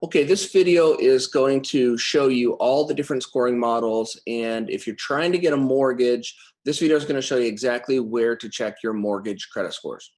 Okay, this video is going to show you all the different scoring models, and if you're trying to get a mortgage, this video is going to show you exactly where to check your mortgage credit scores.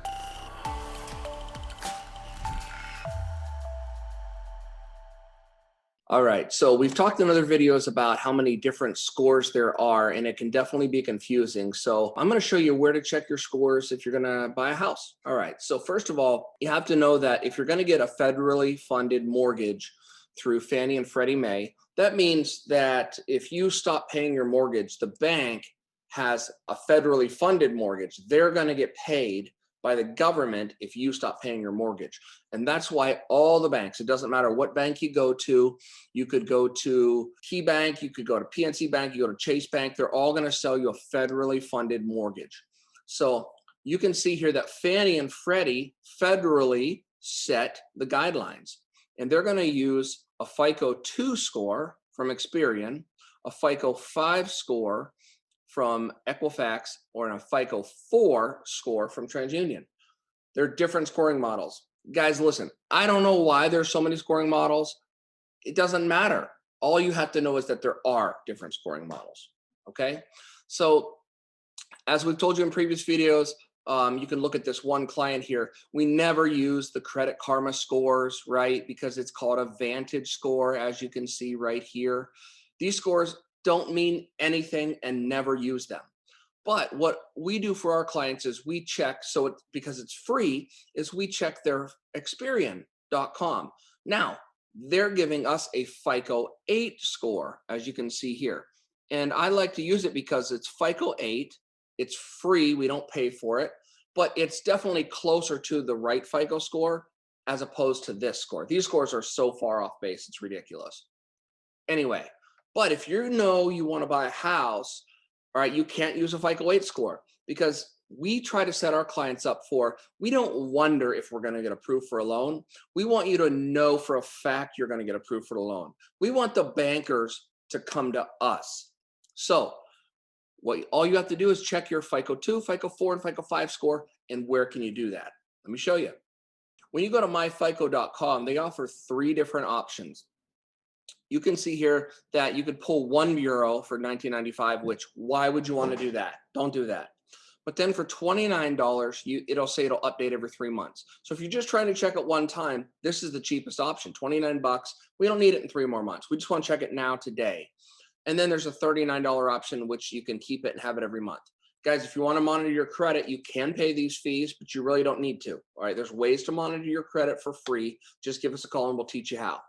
All right, so we've talked in other videos about how many different scores there are, and it can definitely be confusing. So I'm going to show you where to check your scores if you're going to buy a house. All right, so first of all, you have to know that if you're going to get a federally funded mortgage through Fannie and Freddie Mae, that means that if you stop paying your mortgage, the bank has a federally funded mortgage. They're going to get paid by the government if you stop paying your mortgage. And that's why all the banks, it doesn't matter what bank you go to, you could go to Key Bank, you could go to PNC Bank, you go to Chase Bank, they're all going to sell you a federally funded mortgage. So you can see here that Fannie and Freddie federally set the guidelines, and they're going to use a FICO 2 score from Experian, a FICO 5 score from Equifax, or a FICO 4 score from TransUnion. They're different scoring models. Guys, listen, I don't know why there's so many scoring models. It doesn't matter. All you have to know is that there are different scoring models, okay? So as we've told you in previous videos, you can look at this one client here. We never use the Credit Karma scores, right? Because it's called a Vantage score, as you can see right here. These scores don't mean anything and never use them. But what we do for our clients is we check, because it's free, is we check their Experian.com. Now, they're giving us a FICO 8 score, as you can see here. And I like to use it because it's FICO 8, it's free, we don't pay for it, but it's definitely closer to the right FICO score as opposed to this score. These scores are so far off base, it's ridiculous. Anyway, but if you know you want to buy a house, all right, you can't use a FICO 8 score, because we try to set our clients up for, we don't wonder if we're going to get approved for a loan. We want you to know for a fact you're going to get approved for the loan. We want the bankers to come to us. So all you have to do is check your FICO 2, FICO 4, and FICO 5 score. And where can you do that? Let me show you. When you go to myfico.com, they offer 3 different options. You can see here that you could pull one bureau for $19.95, which, why would you want to do that? Don't do that. But then for $29, it'll say it'll update every 3 months. So if you're just trying to check it one time, this is the cheapest option, 29 bucks. We don't need it in 3 more months. We just want to check it now, today. And then there's a $39 option, which you can keep it and have it every month. Guys, if you want to monitor your credit, you can pay these fees, but you really don't need to. All right, there's ways to monitor your credit for free. Just give us a call and we'll teach you how.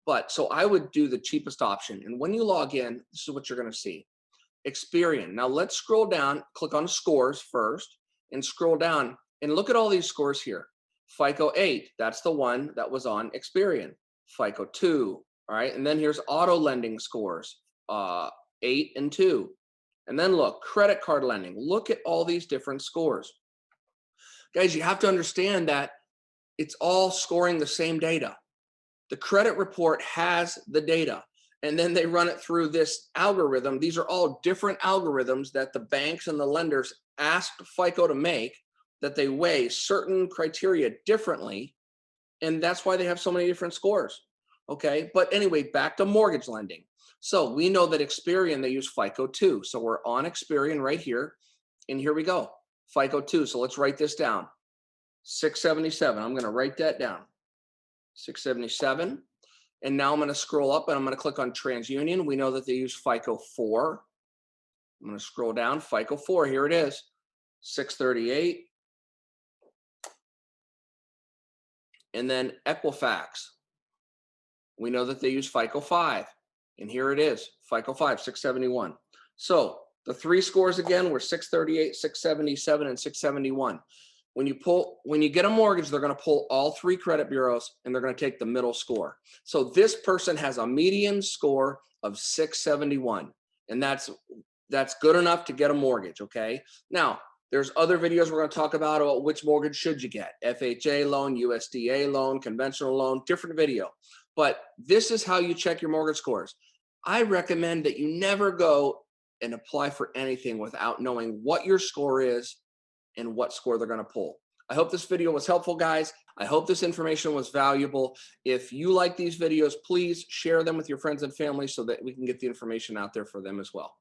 But so I would do the cheapest option. And when you log in, this is what you're going to see. Experian. Now let's scroll down, click on scores first, and scroll down and look at all these scores here. FICO 8, that's the one that was on Experian. FICO 2, all right? And then here's auto lending scores, 8 and 2. And then look, credit card lending. Look at all these different scores. Guys, you have to understand that it's all scoring the same data. The credit report has the data, and then they run it through this algorithm. These are all different algorithms that the banks and the lenders asked FICO to make, that they weigh certain criteria differently, and that's why they have so many different scores. Okay, but anyway, back to mortgage lending. So we know that Experian, they use FICO 2. So we're on Experian right here, and here we go, FICO 2. So let's write this down, 677. I'm going to write that down. 677. And now I'm going to scroll up and I'm going to click on TransUnion. We know that they use FICO 4. I'm going to scroll down, FICO 4. Here it is, 638. And then Equifax. We know that they use FICO 5. And here it is, FICO 5, 671. So the 3 scores again were 638, 677, and 671. When you get a mortgage, they're going to pull all 3 credit bureaus and they're going to take the middle score. So this person has a median score of 671, and that's good enough to get a mortgage, okay? Now, there's other videos we're going to talk about which mortgage should you get, FHA loan, USDA loan, conventional loan, different video. But this is how you check your mortgage scores. I recommend that you never go and apply for anything without knowing what your score is and what score they're going to pull. I hope this video was helpful, guys. I hope this information was valuable. If you like these videos, please share them with your friends and family so that we can get the information out there for them as well.